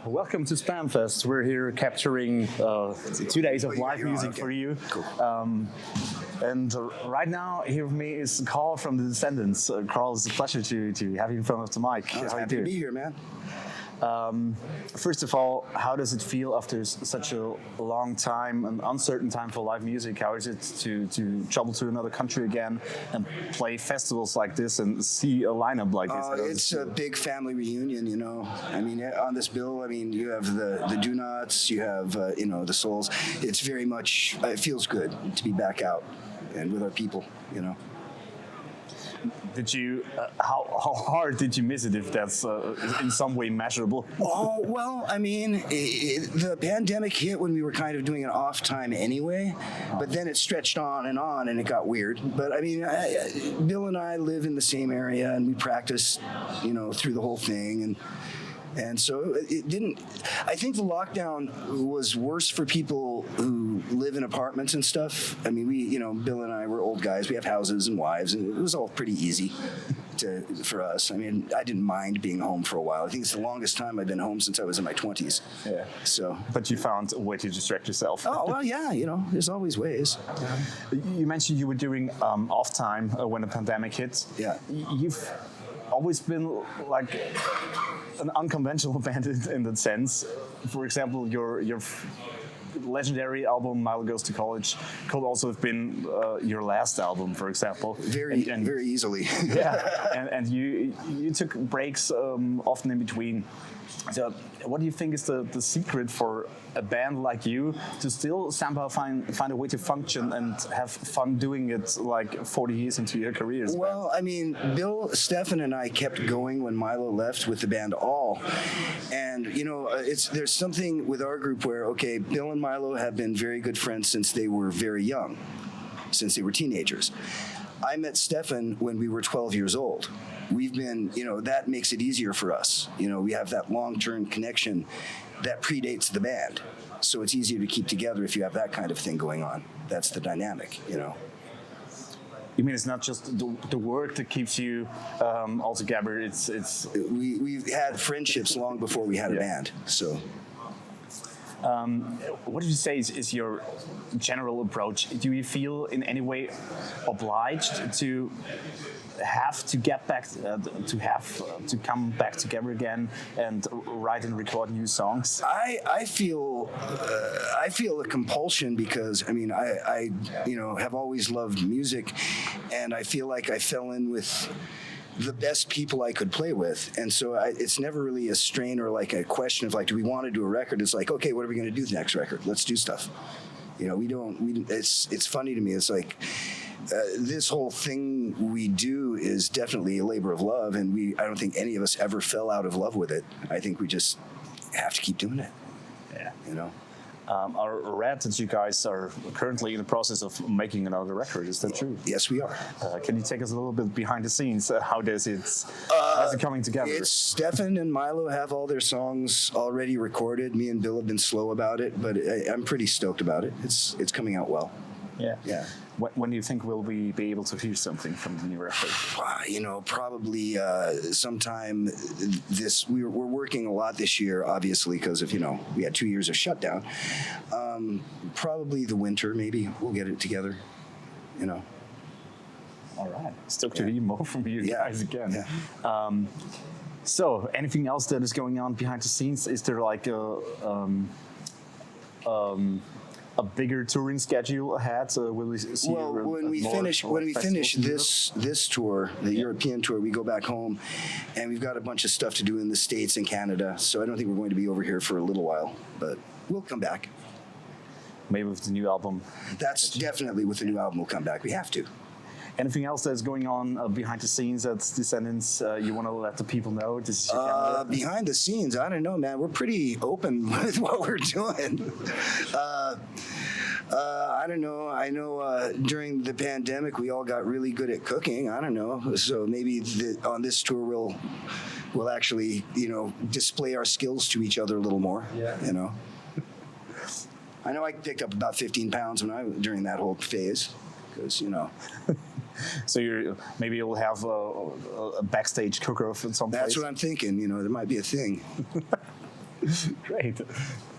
welcome to SBÄM Fest. We're here capturing 2 days of live music for you. Cool. And right now, here with me is Carl from the Descendents. Carl, it's a pleasure to have you in front of the mic. How are you doing? To be here, man. First of all, how does it feel after such a long time, an uncertain time for live music? How is it to travel to another country again and play festivals like this and see a lineup like this? It's a big family reunion, you know. I mean, on this bill, I mean, you have the do-nots, you have, the souls. It's very much, it feels good to be back out and with our people, you know. Did you? How hard did you miss it? If that's in some way measurable? Oh well, I mean, the pandemic hit when we were kind of doing an off time anyway, but then it stretched on, and it got weird. But I mean, Bill and I live in the same area, and we practice, through the whole thing, and so it didn't. I think the lockdown was worse for people who live in apartments and stuff. I mean, Bill and I were old guys. We have houses and wives, and it was all pretty easy for us. I mean, I didn't mind being home for a while. I think it's the longest time I've been home since I was in my 20s. Yeah. So. But you found a way to distract yourself. Oh well, yeah. There's always ways. You mentioned you were doing off time when the pandemic hit. Yeah. You've always been like an unconventional band in that sense. For example, your legendary album "Milo Goes to College" could also have been your last album, for example. Very easily. Yeah, and you took breaks often in between. So, what do you think is the secret for a band like you to still somehow find a way to function and have fun doing it like 40 years into your careers? Well, I mean, Bill, Stefan, and I kept going when Milo left with the band All, and there's something with our group where Bill and Milo have been very good friends since they were very young, since they were teenagers. I met Stefan when we were 12 years old. We've been, that makes it easier for us. We have that long-term connection that predates the band. So it's easier to keep together if you have that kind of thing going on. That's the dynamic, You mean it's not just the work that keeps you all together? It's we've had friendships long before we had a band. So. What did you say is your general approach? Do you feel in any way obliged to have to get back to come back together again and write and record new songs? I feel a compulsion because I have always loved music, and I feel like I fell in with the best people I could play with, and so it's never really a strain or like a question of like, do we want to do a record? It's like, okay, what are we going to do the next record? Let's do stuff. It's funny to me. It's like this whole thing we do is definitely a labor of love, and I don't think any of us ever fell out of love with it. I think we just have to keep doing it. Yeah. I read that you guys are currently in the process of making another record. Is that true? Yes, we are. Can you take us a little bit behind the scenes? How's it coming together? It's Stefan and Milo have all their songs already recorded. Me and Bill have been slow about it, but I'm pretty stoked about it. It's coming out well. Yeah. When do you think we'll be able to hear something from the new record? Probably sometime this. We're working a lot this year, obviously, because of we had 2 years of shutdown. Probably the winter, maybe we'll get it together. All right. Stoked to hear more from you guys again. Yeah. So, anything else that is going on behind the scenes? Is there like a bigger touring schedule ahead? Will we see? Well, when we finish this tour, the European tour, we go back home, and we've got a bunch of stuff to do in the States and Canada. So I don't think we're going to be over here for a little while, but we'll come back. Maybe with the new album. That's definitely with the new album. We'll come back. We have to. Anything else that's going on behind the scenes at Descendents you want to let the people know? This is your behind the scenes, I don't know, man. We're pretty open with what we're doing. I don't know. I know during the pandemic, we all got really good at cooking. I don't know. So maybe on this tour, we'll actually, display our skills to each other a little more. Yeah. I know I picked up about 15 pounds during that whole phase, because So maybe you'll have a backstage cook-off at some place? That's what I'm thinking. There might be a thing. Great.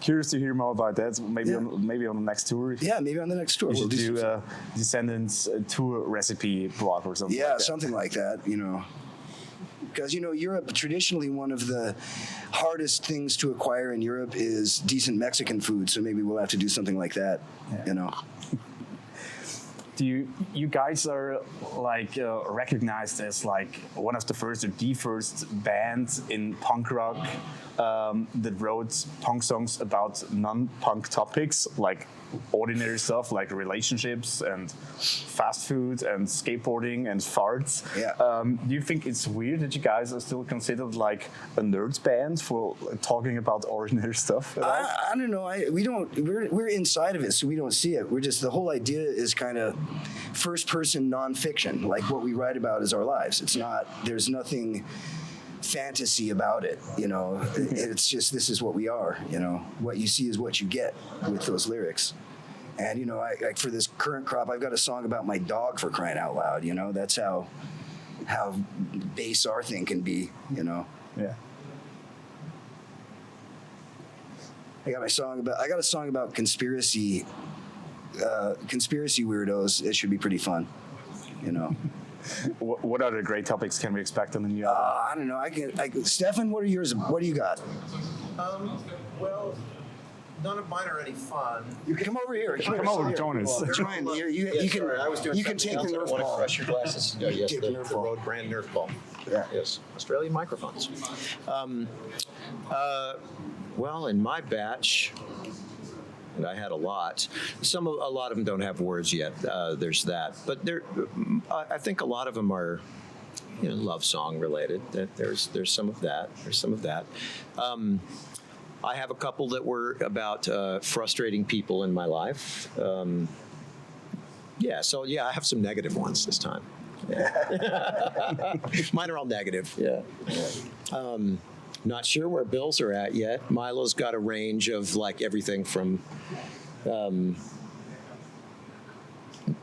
Curious to hear more about that. Maybe on the next tour. Yeah, maybe on the next tour. We We'll should do a Descendents tour recipe blog or something. Yeah, like that. something like that, you know. Because, you know, Europe, traditionally one of the hardest things to acquire in Europe is decent Mexican food. So maybe we'll have to do something like that, you know. Do you guys are like recognized as like one of the first or the first bands in punk rock that wrote punk songs about non-punk topics like ordinary stuff like relationships and fast food and skateboarding and farts. Yeah. Do you think it's weird that you guys are still considered like a nerds band for talking about ordinary stuff? I don't know. We're inside of it, so we don't see it. We're just, the whole idea is kind of first person nonfiction. Like what we write about is our lives. It's not, there's nothing fantasy about it, you know. It's just, this is what we are, you know. What you see is what you get with those lyrics. And, you know, I for this current crop, I've got a song about my dog, for crying out loud, you know. That's how base our thing can be, you know. Yeah. I got a song about conspiracy weirdos. It should be pretty fun, you know. What other great topics can we expect on the new album? I don't know. Stefan, what are yours? What do you got? Well, none of mine are any fun. You can come over here. Come over, join us. Join. You can. Sorry, I was doing You can take the something else. Nerf I want to ball. crush your glasses. No, yes, Take the the Nerf ball. Rode brand Nerf ball. Yeah. Yes, Australian microphones. Well, in my batch, and I had a lot. A lot of them don't have words yet. There's that, but I think a lot of them are, you know, love song related. There's some of that. There's some of that. I have a couple that were about frustrating people in my life. I have some negative ones this time. Yeah. Mine are all negative. Yeah. Not sure where Bill's are at yet. Milo's got a range of like everything from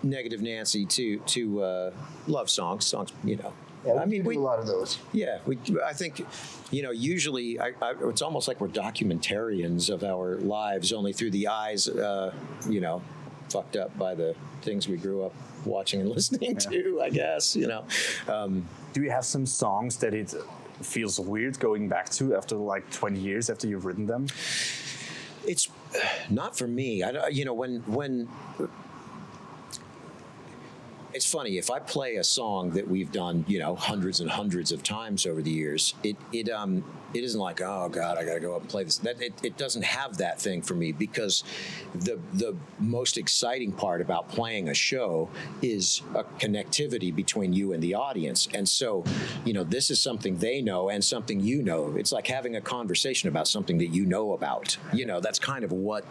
Negative Nancy to love songs, you know. Yeah, I mean, we do a lot of those. Yeah, I think, you know, usually it's almost like we're documentarians of our lives, only through the eyes, you know, fucked up by the things we grew up watching and listening to, I guess, you know. Do you have some songs that it feels weird going back to after like 20 years after you've written them? It's not for me. You know, when it's funny, if I play a song that we've done, you know, hundreds and hundreds of times over the years, it isn't like, oh God, I got to go up and play this. It doesn't have that thing for me, because the most exciting part about playing a show is a connectivity between you and the audience. And so, you know, this is something they know and something you know. It's like having a conversation about something that you know about. You know, that's kind of what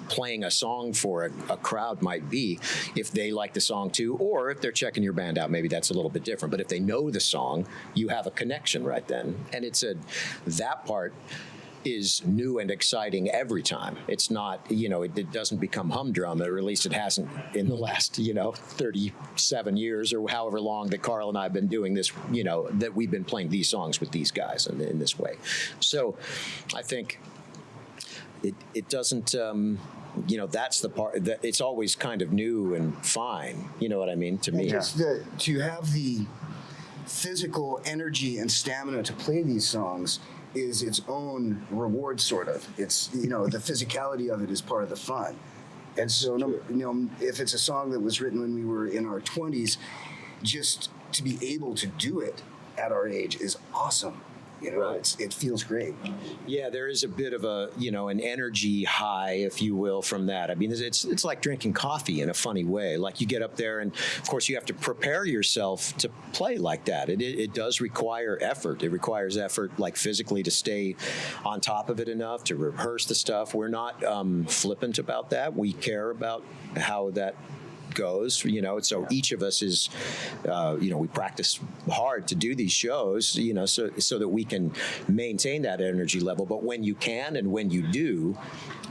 playing a song for a crowd might be. If they like the song too, or if they're checking your band out, maybe that's a little bit different. But if they know the song, you have a connection right then. And that part is new and exciting every time. It's not, you know, it doesn't become humdrum, or at least it hasn't in the last, you know, 37 years or however long that Carl and I have been doing this, you know, that we've been playing these songs with these guys in this way. So I think it doesn't, you know, that's the part that it's always kind of new and fine. You know what I mean? To me, just to have the physical energy and stamina to play these songs is its own reward, sort of. It's, you know, the physicality of it is part of the fun. And so, you know, if it's a song that was written when we were in our 20s, just to be able to do it at our age is awesome. You know, it feels great. Yeah, there is a bit of a, you know, an energy high, if you will, from that. I mean, it's like drinking coffee in a funny way. Like you get up there and, of course, you have to prepare yourself to play like that. It does require effort. It requires effort, like physically, to stay on top of it enough, to rehearse the stuff. We're not flippant about that. We care about how that goes, you know, so each of us is, you know, we practice hard to do these shows, you know, so that we can maintain that energy level. But when you can and when you do,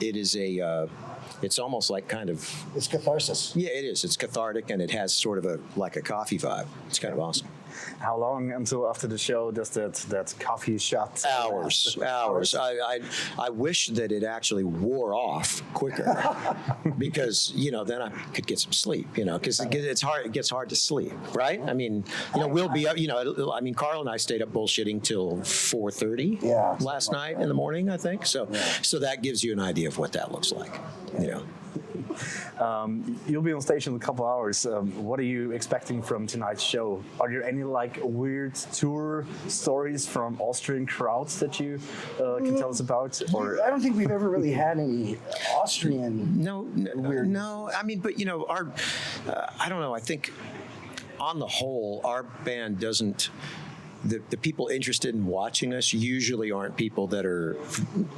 it is it's almost like kind of... It's catharsis. Yeah, it is. It's cathartic, and it has sort of like a coffee vibe. It's kind of awesome. How long until after the show does that coffee shot? Hours. I wish that it actually wore off quicker, because then I could get some sleep. Because it's hard. It gets hard to sleep, right? I mean, we'll be up. I mean, Carl and I stayed up bullshitting till 4:30 last night in the morning, I think. So that gives you an idea of what that looks like. You'll be on stage in a couple hours. What are you expecting from tonight's show? Are there any weird tour stories from Austrian crowds that you can tell us about? Or I don't think we've ever really had any Austrian. Weird. No. I mean, but our I don't know. I think on the whole, our band doesn't. The people interested in watching us usually aren't people that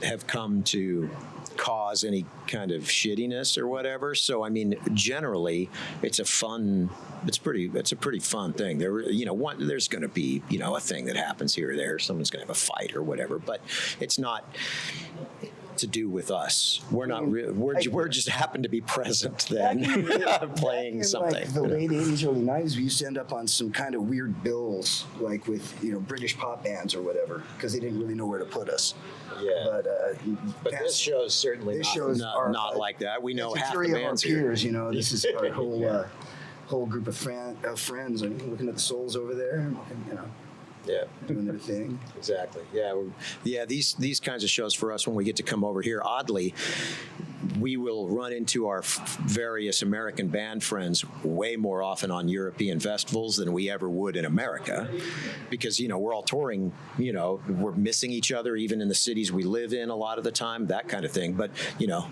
have come to cause any kind of shittiness or whatever. So I mean, generally, it's a pretty fun thing. There's going to be a thing that happens here or there. Someone's going to have a fight or whatever, but it's not to do with us. We're not. We're just happen to be present then, playing something. Like the late '80s, early '90s, we used to end up on some kind of weird bills, like with British pop bands or whatever, because they didn't really know where to put us. Yeah. But this show is certainly not like that. We know half the bands here. This is our whole group of friends. I mean, looking at the souls over there. Doing their thing. Exactly. Yeah. These kinds of shows for us, when we get to come over here, oddly, we will run into our various American band friends way more often on European festivals than we ever would in America, because we're all touring. We're missing each other even in the cities we live in a lot of the time, that kind of thing. But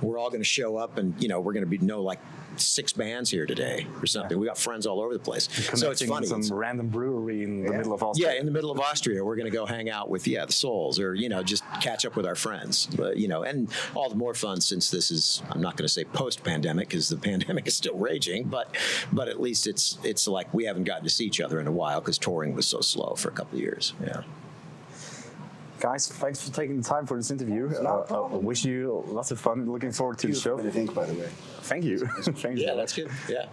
we're all going to show up, and we're going to know like 6 bands here today or something. We got friends all over the place. So it's funny. Some random brewery in the middle of Austria. Yeah, in the middle of Austria, we're going to go hang out with the Souls, or just catch up with our friends. But, and all the more fun since this is, I'm not going to say post-pandemic, because the pandemic is still raging, but at least it's like we haven't gotten to see each other in a while because touring was so slow for a couple of years. Yeah. Guys, thanks for taking the time for this interview. I wish you lots of fun. Looking forward to the show. I think, by the way. Thank you. Thank you. Yeah, that's good. Yeah.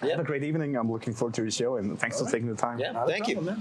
Have a great evening. I'm looking forward to the show, and thanks for taking the time. Yeah, thank you.